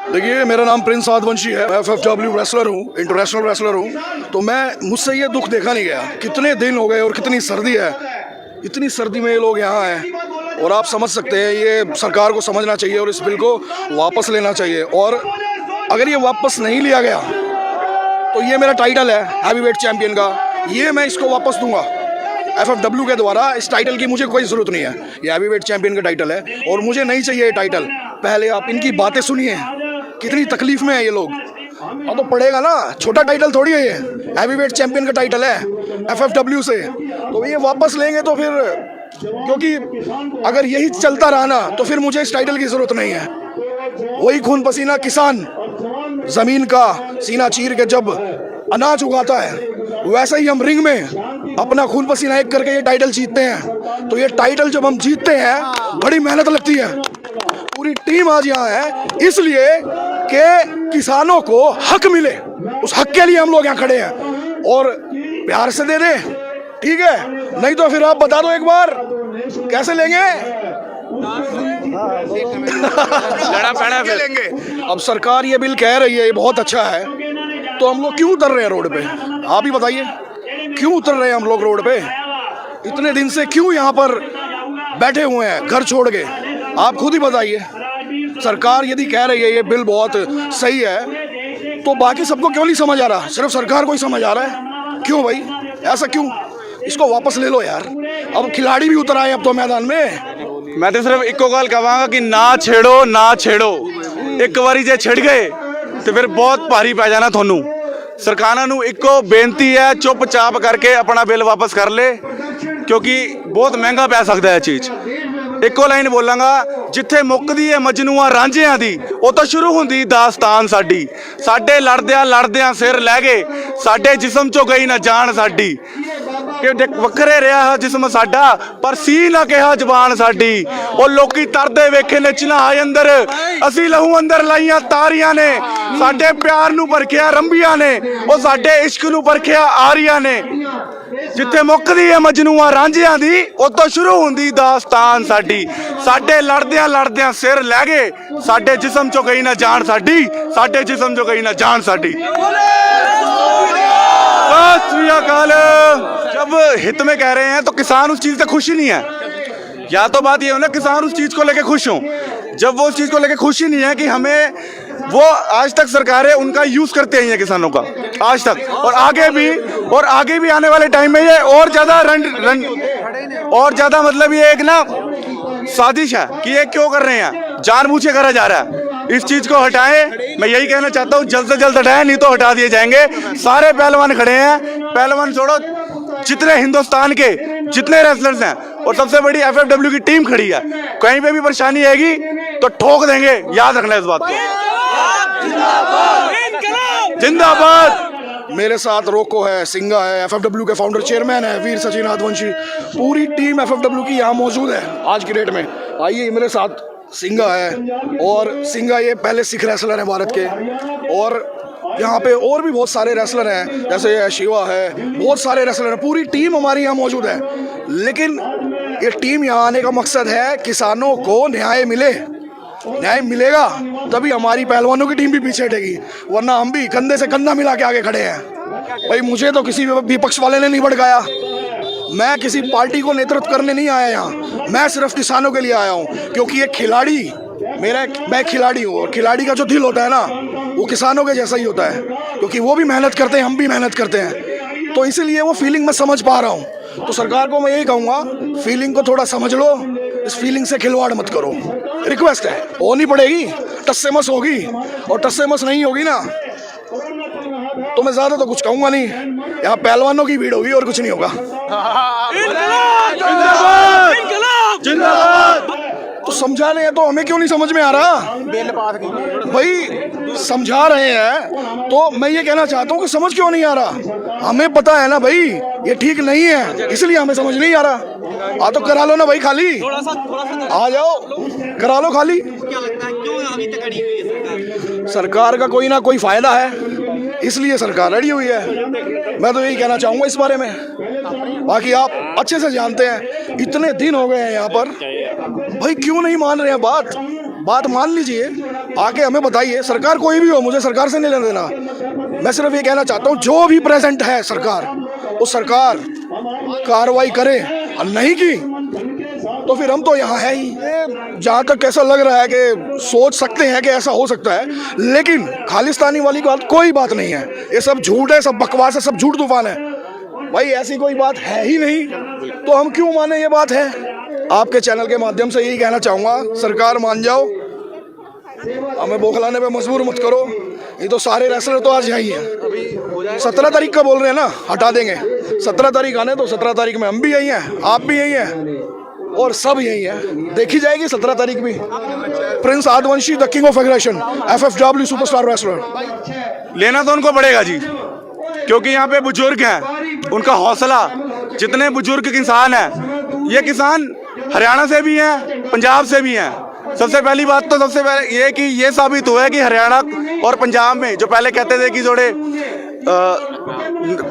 देखिए, मेरा नाम प्रिंस आदवंशी है। मैं FFW रेसलर हूँ, इंटरनेशनल रेसलर हूँ। तो मुझसे ये दुख देखा नहीं गया। कितने दिन हो गए और कितनी सर्दी है, इतनी सर्दी में ये लोग यहाँ हैं। और आप समझ सकते हैं, ये सरकार को समझना चाहिए और इस बिल को वापस लेना चाहिए। और अगर ये वापस नहीं लिया गया तो ये मेरा टाइटल है हैवीवेट चैंपियन का, ये मैं इसको वापस दूंगा FFW के द्वारा। इस टाइटल की मुझे कोई ज़रूरत नहीं है, ये हैवीवेट चैंपियन का टाइटल है और मुझे नहीं चाहिए ये टाइटल। पहले आप इनकी बातें सुनिए, कितनी तकलीफ में है ये लोग। हाँ तो पड़ेगा ना, छोटा टाइटल थोड़ी है ये, हैवीवेट चैंपियन का टाइटल है FFW से। तो ये वापस लेंगे तो फिर, क्योंकि अगर यही चलता रहा ना तो फिर मुझे इस टाइटल की ज़रूरत नहीं है। वही खून पसीना किसान ज़मीन का सीना चीर के जब अनाज उगाता है, वैसे ही हम रिंग में अपना खून पसीना एक करके ये टाइटल जीतते हैं। तो ये टाइटल जब हम जीतते हैं, बड़ी मेहनत लगती है। पूरी टीम आज यहाँ है इसलिए कि किसानों को हक मिले, उस हक के लिए हम लोग यहाँ खड़े हैं। और प्यार से दे दें, ठीक है, नहीं तो फिर आप बता दो एक बार कैसे लेंगे। लड़ा पैड़ा फिर लेंगे। अब सरकार ये बिल कह रही है, ये बहुत अच्छा है, तो हम लोग क्यों उतर रहे हैं रोड पे? आप ही बताइए, क्यों उतर रहे हैं हम लोग रोड पे? इतने दिन से क्यों यहाँ पर बैठे हुए हैं घर छोड़ के? आप खुद ही बताइए। सरकार यदि कह रही है ये बिल बहुत सही है, तो बाकी सबको क्यों नहीं समझ आ रहा? सिर्फ सरकार को ही समझ आ रहा है। क्यों भाई, ऐसा क्यों? इसको वापस ले लो यार। अब खिलाड़ी भी उतर आए अब तो मैदान में। मैं तो सिर्फ इको गल कहांगा कि ना छेड़ो ना छेड़ो। एक बारी जे छिड़ गए तो फिर बहुत भारी पै जाना थानू। सरकारां नू इको बेनती है, चुपचाप करके अपना बिल वापस कर ले, क्योंकि बहुत महंगा पै सकता है चीज़। ਇੱਕੋ ਲਾਈਨ ਬੋਲਾਂਗਾ, ਜਿੱਥੇ ਮੁੱਕਦੀ ਹੈ ਮਜਨੂਆ ਰਾਂਝਿਆਂ ਦੀ, ਉਹ ਤਾਂ ਸ਼ੁਰੂ ਹੁੰਦੀ ਦਾਸਤਾਨ ਸਾਡੀ। ਸਾਡੇ ਲੜਦਿਆਂ ਸਿਰ ਲੈ ਗਏ, ਸਾਡੇ ਜਿਸਮ ਚੋਂ ਗਈ ਨਾ ਜਾਨ ਸਾਡੀ। ਕਿ ਵੱਖਰੇ ਰਿਹਾ ਜਿਸਮ ਸਾਡਾ, ਪਰ ਸੀ ਨਾ ਕਿਹਾ ਜ਼ਬਾਨ ਸਾਡੀ। ਉਹ ਲੋਕੀ ਤਰਦੇ ਵੇਖੇ ਨੇ ਚਨਾਹ ਅੰਦਰ, ਅਸੀਂ ਲਹੂ ਅੰਦਰ ਲਾਈਆਂ ਤਾਰੀਆਂ ਨੇ। ਸਾਡੇ ਪਿਆਰ ਨੂੰ ਪਰਖਿਆ ਰੰਬੀਆਂ ਨੇ, ਉਹ ਸਾਡੇ ਇਸ਼ਕ ਨੂੰ ਪਰਖਿਆ ਆਰੀਆਂ ਨੇ। ਜਿੱਥੇ ਮੁੱਕਦੀ ਹੈ ਮਜਨੂਆ ਰਾਂਝਿਆਂ ਦੀ, ਉਤੋਂ ਸ਼ੁਰੂ ਹੁੰਦੀ ਦਾਸਤਾਨ ਸਾਡੀ। ਸਾਡੇ ਲੜਦਿਆਂ ਸਿਰ ਲੈ ਗਏ, ਸਾਡੇ ਜਿਸਮ ਚੋਂ ਗਈ ਨਾ ਜਾਨ ਸਾਡੀ। ਸਾਡੇ ਜਿਸਮ ਚੋਂ ਗਈ ਨਾ ਜਾਨ ਸਾਡੀ। जब हित में कह रहे हैं तो किसान उस चीज़ से खुश ही नहीं है। या तो बात ये हो ना, किसान उस चीज़ को लेके खुश हों। जब वो उस चीज़ को लेके खुश ही नहीं है कि हमें वो आज तक सरकारें उनका यूज़ करते ही हैं किसानों का, आज तक और आगे भी आने वाले टाइम में ये और ज़्यादा और ज़्यादा मतलब ये एक ना साजिश है कि ये क्यों कर रहे हैं, जानबूझ के करा जा रहा है। इस चीज़ को हटाएं, मैं यही कहना चाहता हूँ, जल्द से जल्द हटाएं, नहीं तो हटा दिए जाएंगे। सारे पहलवान खड़े हैं, पहलवान छोड़ो, जितने हिंदुस्तान के जितने रेसलर्स हैं और सबसे बड़ी FFW की टीम खड़ी है। कहीं पे भी परेशानी आएगी तो ठोक देंगे, याद रखना इस बात को। जिंदाबाद। मेरे साथ रोको है, सिंगा है, FFW के फाउंडर चेयरमैन है वीर सचिन आदवंशी। पूरी टीम FFW की यहाँ मौजूद है आज की डेट में। आइए, मेरे साथ सिंगा है, और सिंगा ये पहले सिख रेसलर है भारत के। और यहाँ पे और भी बहुत सारे रेसलर हैं, जैसे शिवा है, बहुत सारे रेसलर हैं। पूरी टीम हमारी यहाँ मौजूद है। लेकिन ये टीम यहाँ आने का मकसद है किसानों को न्याय मिले। न्याय मिलेगा तभी हमारी पहलवानों की टीम भी पीछे हटेगी, वरना हम भी कंधे से कंधा मिला के आगे खड़े हैं। भाई, मुझे तो किसी विपक्ष वाले ने नहीं भड़काया। मैं किसी पार्टी को नेतृत्व करने नहीं आया यहाँ, मैं सिर्फ किसानों के लिए आया हूँ। क्योंकि एक खिलाड़ी, मैं खिलाड़ी हूँ, और खिलाड़ी का जो दिल होता है ना, वो किसानों के जैसा ही होता है। क्योंकि वो भी मेहनत करते हैं, हम भी मेहनत करते हैं, तो इसीलिए वो फीलिंग मैं समझ पा रहा हूँ। तो सरकार को मैं यही कहूँगा, फीलिंग को थोड़ा समझ लो, इस फीलिंग से खिलवाड़ मत करो। रिक्वेस्ट है, होनी पड़ेगी, टस से मस होगी, और टस से मस नहीं होगी ना तो मैं ज़्यादा तो कुछ कहूँगा नहीं। यहाँ पहलवानों की भीड़ होगी और कुछ नहीं होगा। तो समझा रहे हैं तो हमें क्यों नहीं समझ में आ रहा? भाई, समझा रहे हैं तो मैं ये कहना चाहता हूँ कि समझ क्यों नहीं आ रहा? हमें पता है ना भाई ये ठीक नहीं है, इसलिए हमें समझ नहीं आ रहा। तो करा लो ना भाई, खाली आ जाओ, करा लो खाली। सरकार का कोई ना कोई फायदा है, इसलिए सरकार लड़ी हुई है। मैं तो यही कहना चाहूँगा इस बारे में। बाकी आप अच्छे से जानते हैं, इतने दिन हो गए हैं यहाँ पर, भाई क्यों नहीं मान रहे हैं बात मान लीजिए। आके हमें बताइए, सरकार कोई भी हो, मुझे सरकार से नहीं लेना देना। मैं सिर्फ ये कहना चाहता हूँ जो भी प्रेजेंट है सरकार, वो सरकार कार्रवाई करे, और नहीं की तो फिर हम तो यहाँ है ही। जहाँ तक कैसा लग रहा है कि सोच सकते हैं कि ऐसा हो सकता है, लेकिन खालिस्तानी वाली बात कोई बात नहीं है। ये सब झूठ है, सब बकवास है, सब झूठ तूफान है। भाई ऐसी कोई बात है ही नहीं, तो हम क्यों माने ये बात है। आपके चैनल के माध्यम से यही कहना चाहूँगा, सरकार मान जाओ, हमें बौखलाने पे मजबूर मत करो। ये तो सारे रेसलर तो आज यही हैं। 17 तारीख का बोल रहे हैं ना, हटा देंगे। 17 तारीख आने तो 17 तारीख में हम भी यही हैं, आप भी यही हैं, और सब यही है। देखी जाएगी 17 तारीख भी। Prince Adivanshi, the king of aggression, FFW superstar wrestler. लेना तो उनको पड़ेगा जी, क्योंकि यहाँ पे बुजुर्ग हैं, उनका हौसला, जितने बुजुर्ग किसान हैं, ये किसान हरियाणा से भी हैं, पंजाब से भी हैं। सबसे पहली बात तो सबसे पहले ये कि ये साबित हुआ है कि हरियाणा और पंजाब में जो पहले कहते थे कि थोड़े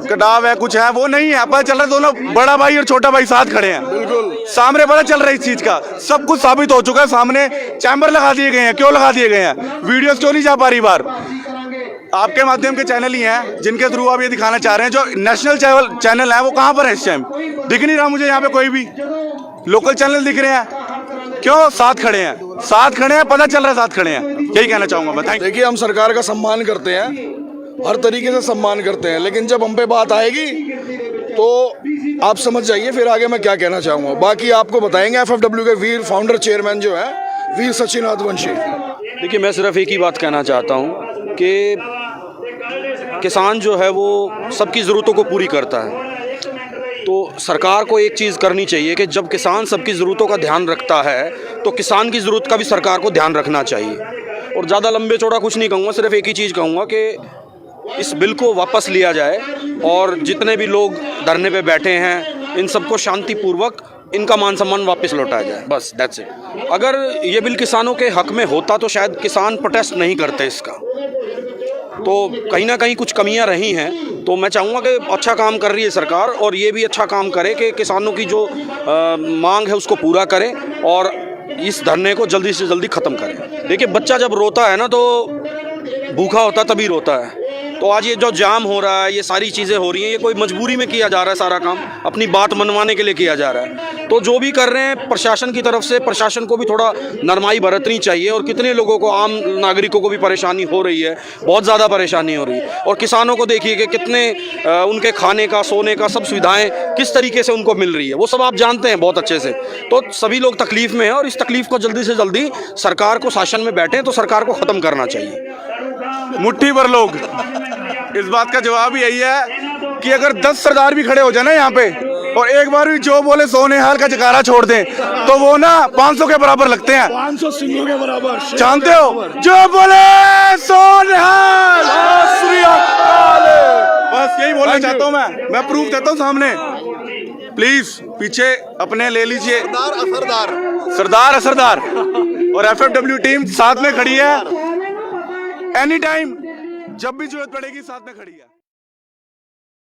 कटाव है, कुछ है, वो नहीं है। पता चल रहा है दोनों बड़ा भाई और छोटा भाई साथ खड़े हैं, बिल्कुल सामने पता चल रहा है इस चीज का। सब कुछ साबित हो चुका है, सामने चैम्बर लगा दिए गए हैं। क्यों लगा दिए गए हैं? वीडियोस क्यों नहीं जा पा रही बार? आपके माध्यम के चैनल ही हैं जिनके थ्रू आप ये दिखाना चाह रहे हैं। जो नेशनल चैनल है वो कहाँ पर है इस टाइम? दिख नहीं रहा मुझे यहाँ पे कोई भी। लोकल चैनल दिख रहे हैं, क्यों? साथ खड़े हैं, साथ खड़े हैं, पता चल रहा है साथ खड़े हैं। यही कहना चाहूंगा मैं। देखिए, हम सरकार का सम्मान करते हैं, हर तरीके से सम्मान करते हैं, लेकिन जब हम पे बात आएगी तो आप समझ जाइए फिर आगे मैं क्या कहना चाहूँगा। बाकी आपको बताएंगे FFW के वीर फाउंडर चेयरमैन जो है वीर सचिन आदिवंशी। देखिए, मैं सिर्फ एक ही बात कहना चाहता हूँ कि किसान जो है वो सबकी ज़रूरतों को पूरी करता है। तो सरकार को एक चीज़ करनी चाहिए कि जब किसान सबकी ज़रूरतों का ध्यान रखता है तो किसान की ज़रूरत का भी सरकार को ध्यान रखना चाहिए। और ज़्यादा लंबे चौड़ा कुछ नहीं कहूँगा, सिर्फ एक ही चीज़ कहूँगा कि इस बिल को वापस लिया जाए और जितने भी लोग धरने पे बैठे हैं इन सबको शांतिपूर्वक इनका मान सम्मान वापस लौटाया जाए, बस दैट्स इट। अगर ये बिल किसानों के हक में होता तो शायद किसान प्रोटेस्ट नहीं करते इसका, तो कहीं ना कहीं कुछ कमियां रही हैं। तो मैं चाहूँगा कि अच्छा काम कर रही है सरकार, और ये भी अच्छा काम करे कि किसानों की जो मांग है उसको पूरा करे और इस धरने को जल्दी से जल्दी ख़त्म करें। देखिए, बच्चा जब रोता है ना तो भूखा होता तभी रोता है। तो आज ये जो जाम हो रहा है, ये सारी चीज़ें हो रही हैं, ये कोई मजबूरी में किया जा रहा है, सारा काम अपनी बात मनवाने के लिए किया जा रहा है। तो जो भी कर रहे हैं प्रशासन की तरफ से, प्रशासन को भी थोड़ा नरमाई बरतनी चाहिए। और कितने लोगों को, आम नागरिकों को भी परेशानी हो रही है, बहुत ज़्यादा परेशानी हो रही है। और किसानों को देखिए कि कितने उनके खाने का, सोने का, सब सुविधाएँ किस तरीके से उनको मिल रही है, वो सब आप जानते हैं बहुत अच्छे से। तो सभी लोग तकलीफ़ में हैं और इस तकलीफ़ को जल्दी से जल्दी सरकार को, शासन में बैठे तो सरकार को ख़त्म करना चाहिए। मुट्ठी भर लोग, इस बात का जवाब यही है कि अगर 10 सरदार भी खड़े हो जाए ना यहाँ पे और एक बार भी जो बोले सोनेहाल का जकारा छोड़ दें तो वो ना 500 के बराबर लगते हैं, 500 सिंहों के बराबर। जानते हो, जो बोले सोनेहाल, बस यही बोलना चाहता हूँ मैं प्रूफ देता हूँ सामने। प्लीज पीछे अपने ले लीजिए, सरदार असरदार और FFW टीम साथ में खड़ी है। एनी टाइम जब भी जरूरत पड़ेगी साथ में खड़ी है।